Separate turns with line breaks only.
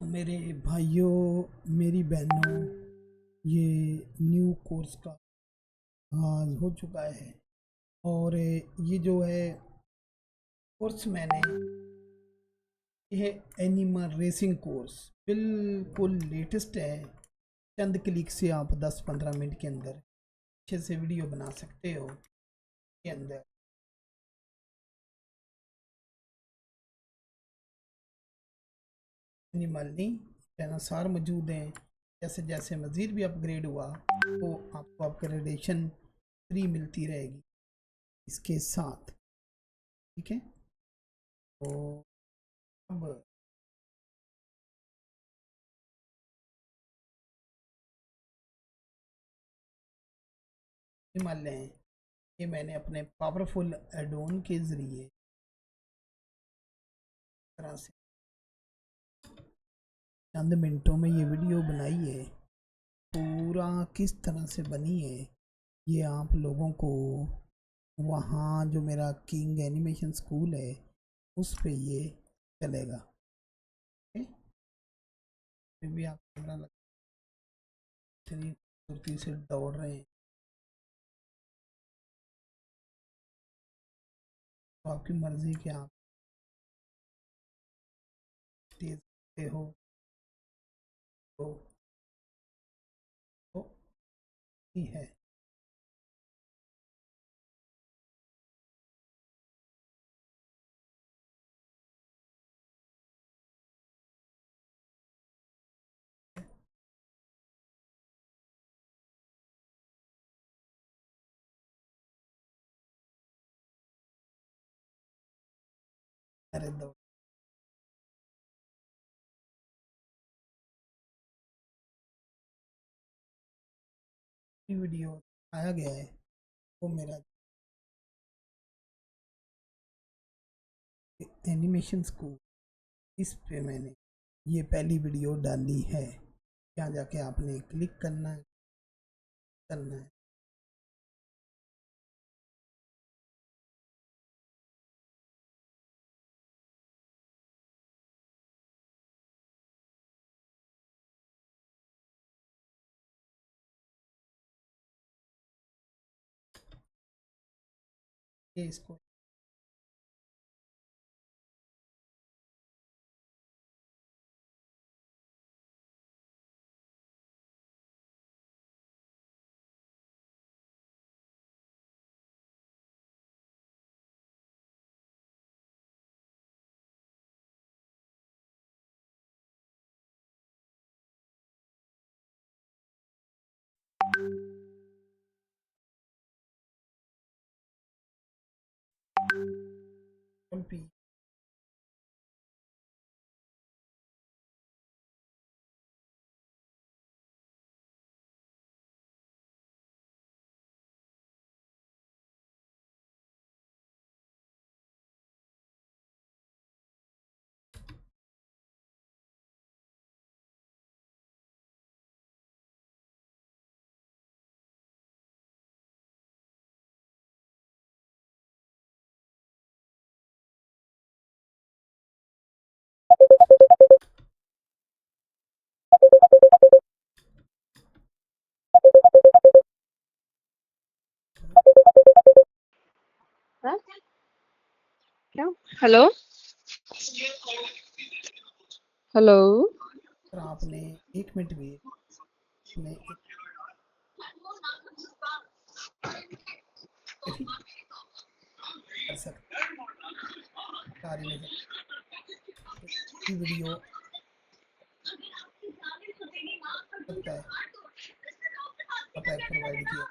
मेरे भाइयों, मेरी बहनों, ये न्यू कोर्स का आगाज़ हो चुका है। और ये जो है कोर्स मैंने, ये एनिमल रेसिंग कोर्स बिल्कुल लेटेस्ट है। चंद क्लिक से आप 10-15 मिनट के अंदर अच्छे से वीडियो बना सकते हो। के अंदर एनिमल नहीं डायनासोर मौजूद हैं। जैसे जैसे मज़ीद भी अपग्रेड हुआ तो आपको अपग्रेडेशन फ्री मिलती रहेगी इसके साथ। ठीक है, तो अब हिमालय ये मैंने अपने पावरफुल एडोन के ज़रिए तरह से चंद मिनटों में ये वीडियो बनाई है। पूरा किस तरह से बनी है ये आप लोगों को वहाँ जो मेरा किंग एनिमेशन स्कूल है उस पे ये चलेगा। फिर भी आप कैमरा लगा इतनी खूबसूरती से दौड़ रहे हैं तो आपकी मर्ज़ी कि आप तेज़ करते हो तो तो ही है। अरे दौड़ वीडियो आया गया है वो मेरा एनिमेशन स्कूल, इस पे मैंने ये पहली वीडियो डाली है। यहाँ जाके आपने क्लिक करना है। ये इसको पी
हाँ? क्या? Hello hello.
पर आपने 1 मिनट भी आपने एक कर सकते सारी में सकती वीडियो सकता है पैक प्रोवाइड किया